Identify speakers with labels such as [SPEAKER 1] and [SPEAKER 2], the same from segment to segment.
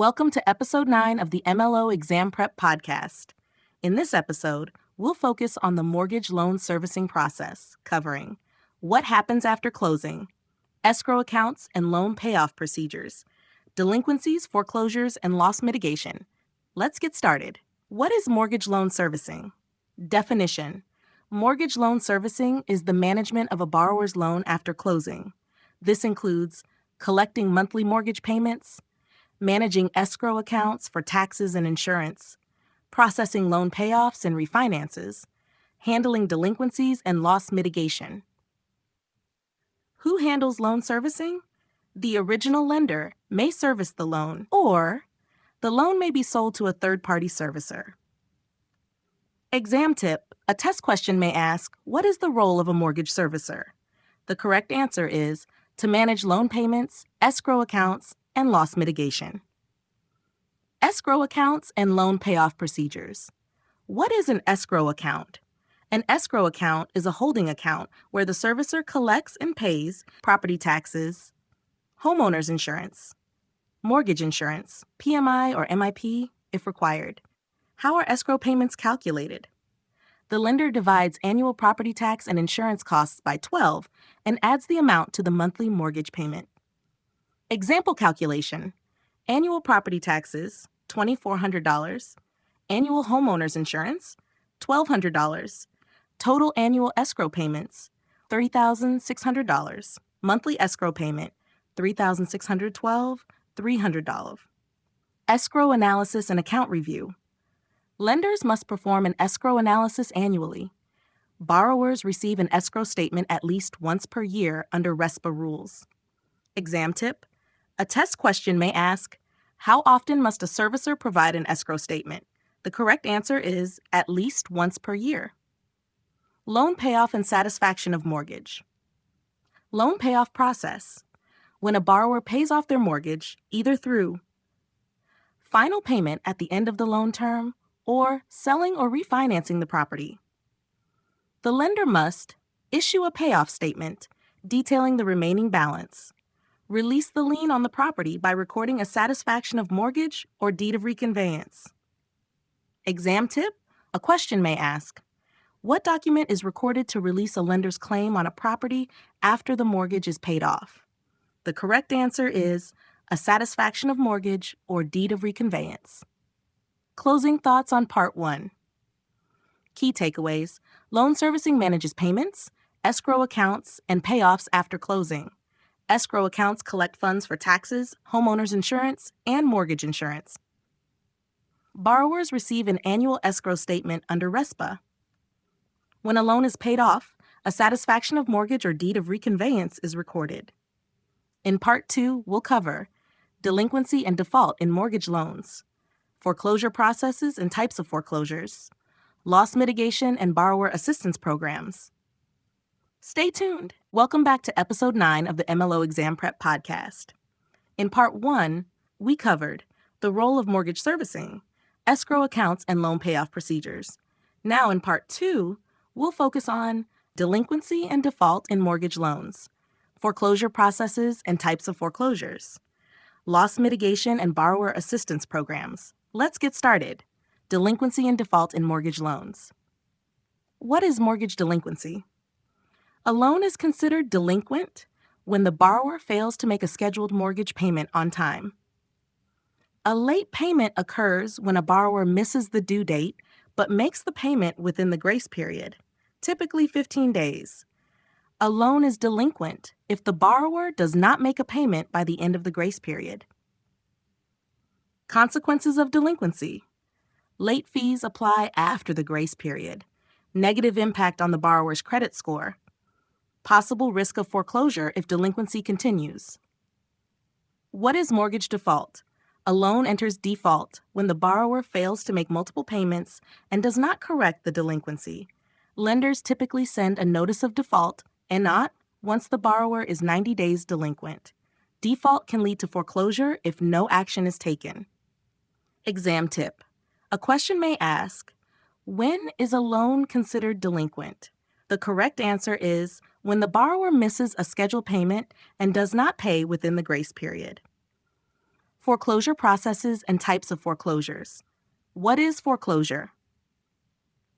[SPEAKER 1] Welcome to episode 9 of the MLO Exam Prep Podcast. In this episode, we'll focus on the mortgage loan servicing process, covering what happens after closing, escrow accounts and loan payoff procedures, delinquencies, foreclosures, and loss mitigation. Let's get started. What is mortgage loan servicing? Definition: mortgage loan servicing is the management of a borrower's loan after closing. This includes collecting monthly mortgage payments, managing escrow accounts for taxes and insurance, processing loan payoffs and refinances, handling delinquencies and loss mitigation. Who handles loan servicing? The original lender may service the loan, or the loan may be sold to a third-party servicer. Exam tip: a test question may ask, what is the role of a mortgage servicer? The correct answer is to manage loan payments, escrow accounts, and loss mitigation. Escrow accounts and loan payoff procedures. What is an escrow account? An escrow account is a holding account where the servicer collects and pays property taxes, homeowners insurance, mortgage insurance, PMI or MIP if required. How are escrow payments calculated? The lender divides annual property tax and insurance costs by 12 and adds the amount to the monthly mortgage payment. Example calculation: annual property taxes, $2,400, annual homeowners insurance, $1,200, total annual escrow payments, $3,600, monthly escrow payment, $3,612, $300. Escrow analysis and account review. Lenders must perform an escrow analysis annually. Borrowers receive an escrow statement at least once per year under RESPA rules. Exam tip: a test question may ask, how often must a servicer provide an escrow statement? The correct answer is at least once per year. Loan payoff and satisfaction of mortgage. Loan payoff process: when a borrower pays off their mortgage, either through final payment at the end of the loan term or selling or refinancing the property. The lender must issue a payoff statement detailing the remaining balance, release the lien on the property by recording a satisfaction of mortgage or deed of reconveyance. Exam tip: a question may ask, what document is recorded to release a lender's claim on a property after the mortgage is paid off? The correct answer is a satisfaction of mortgage or deed of reconveyance. Closing thoughts on Part 1. Key takeaways: loan servicing manages payments, escrow accounts, and payoffs after closing. Escrow accounts collect funds for taxes, homeowners insurance, and mortgage insurance. Borrowers receive an annual escrow statement under RESPA. When a loan is paid off, a satisfaction of mortgage or deed of reconveyance is recorded. In Part 2, we'll cover delinquency and default in mortgage loans, foreclosure processes and types of foreclosures, loss mitigation and borrower assistance programs. Stay tuned. Welcome back to episode 9 of the MLO Exam Prep Podcast. In Part 1, we covered the role of mortgage servicing, escrow accounts, and loan payoff procedures. Now in Part 2, we'll focus on delinquency and default in mortgage loans, foreclosure processes and types of foreclosures, loss mitigation and borrower assistance programs. Let's get started. Delinquency and default in mortgage loans. What is mortgage delinquency? A loan is considered delinquent when the borrower fails to make a scheduled mortgage payment on time. A late payment occurs when a borrower misses the due date but makes the payment within the grace period, typically 15 days. A loan is delinquent if the borrower does not make a payment by the end of the grace period. Consequences of delinquency: late fees apply after the grace period, negative impact on the borrower's credit score, possible risk of foreclosure if delinquency continues. What is mortgage default? A loan enters default when the borrower fails to make multiple payments and does not correct the delinquency. Lenders typically send a notice of default and not once the borrower is 90 days delinquent. Default can lead to foreclosure if no action is taken. Exam tip: a question may ask, when is a loan considered delinquent? The correct answer is when the borrower misses a scheduled payment and does not pay within the grace period. Foreclosure processes and types of foreclosures. What is foreclosure?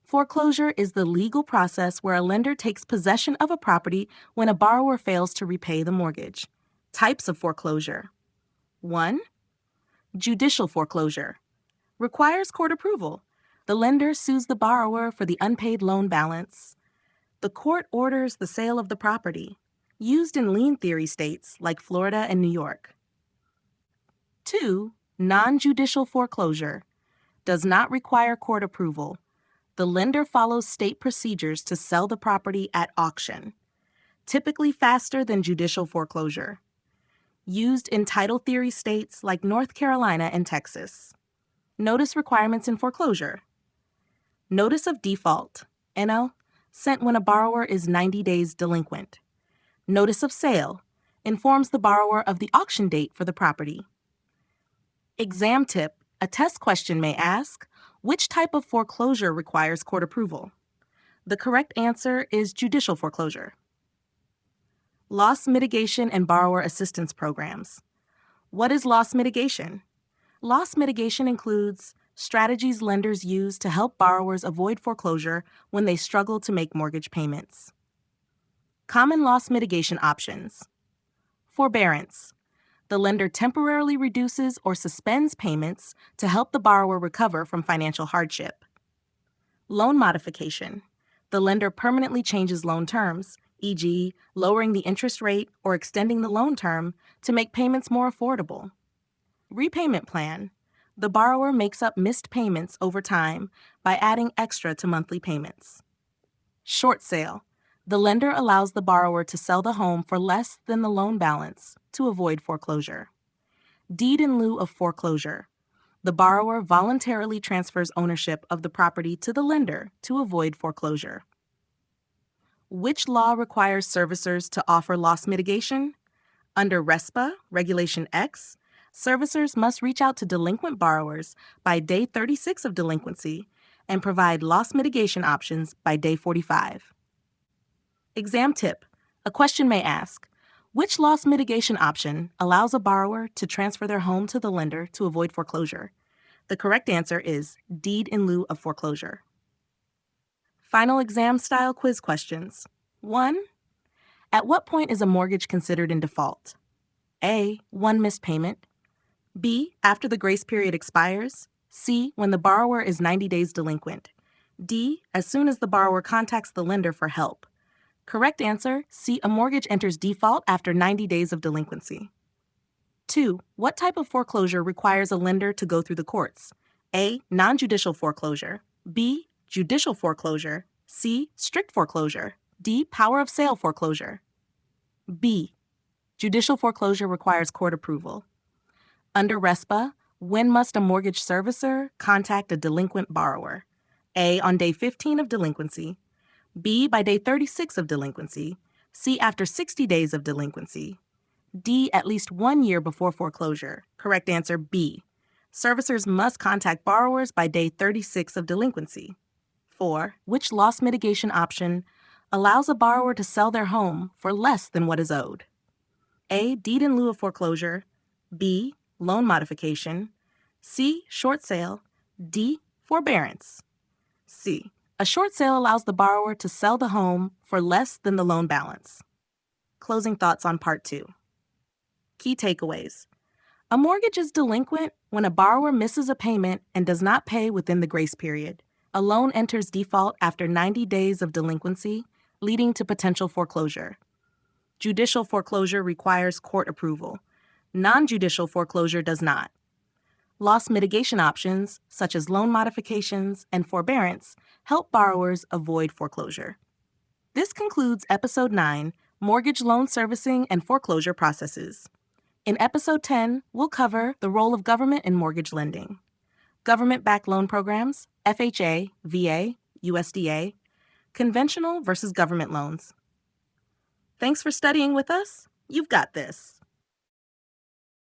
[SPEAKER 1] Foreclosure is the legal process where a lender takes possession of a property when a borrower fails to repay the mortgage. Types of foreclosure. 1. Judicial foreclosure. Requires court approval. The lender sues the borrower for the unpaid loan balance. The court orders the sale of the property. Used in lien theory states like Florida and New York. 2. Non-judicial foreclosure. Does not require court approval. The lender follows state procedures to sell the property at auction, typically faster than judicial foreclosure. Used in title theory states like North Carolina and Texas. Notice requirements in foreclosure. Notice of default, NO, sent when a borrower is 90 days delinquent. Notice of sale, informs the borrower of the auction date for the property. Exam tip, a test question may ask, which type of foreclosure requires court approval? The correct answer is judicial foreclosure. Loss mitigation and borrower assistance programs. What is loss mitigation? Loss mitigation includes strategies lenders use to help borrowers avoid foreclosure when they struggle to make mortgage payments. Common loss mitigation options. Forbearance. The lender temporarily reduces or suspends payments to help the borrower recover from financial hardship. Loan modification. The lender permanently changes loan terms, e.g., lowering the interest rate or extending the loan term to make payments more affordable. Repayment plan. The borrower makes up missed payments over time by adding extra to monthly payments. Short sale. The lender allows the borrower to sell the home for less than the loan balance to avoid foreclosure. Deed in lieu of foreclosure. The borrower voluntarily transfers ownership of the property to the lender to avoid foreclosure. Which law requires servicers to offer loss mitigation? Under RESPA, Regulation X, servicers must reach out to delinquent borrowers by day 36 of delinquency and provide loss mitigation options by day 45. Exam tip. A question may ask, which loss mitigation option allows a borrower to transfer their home to the lender to avoid foreclosure? The correct answer is deed in lieu of foreclosure. Final exam-style quiz questions. 1. At what point is a mortgage considered in default? A. One missed payment. B. After the grace period expires. C. When the borrower is 90 days delinquent. D. As soon as the borrower contacts the lender for help. Correct answer, C. A mortgage enters default after 90 days of delinquency. 2. What type of foreclosure requires a lender to go through the courts? A. Non-judicial foreclosure. B. Judicial foreclosure. C. Strict foreclosure. D. Power of sale foreclosure. B. Judicial foreclosure requires court approval. Under RESPA, when must a mortgage servicer contact a delinquent borrower? A. On day 15 of delinquency. B. By day 36 of delinquency. C. After 60 days of delinquency. D. At least 1 year before foreclosure. Correct answer, B. Servicers must contact borrowers by day 36 of delinquency. 4. Which loss mitigation option allows a borrower to sell their home for less than what is owed? A. Deed in lieu of foreclosure. B. Loan modification. C. Short sale. D. Forbearance. C. A short sale allows the borrower to sell the home for less than the loan balance. Closing thoughts on Part 2. Key takeaways. A mortgage is delinquent when a borrower misses a payment and does not pay within the grace period. A loan enters default after 90 days of delinquency, leading to potential foreclosure. Judicial foreclosure requires court approval. Non-judicial foreclosure does not. Loss mitigation options, such as loan modifications and forbearance, help borrowers avoid foreclosure. This concludes Episode 9, Mortgage Loan Servicing and Foreclosure Processes. In Episode 10, we'll cover the role of government in mortgage lending, government-backed loan programs, FHA, VA, USDA, conventional versus government loans. Thanks for studying with us. You've got this.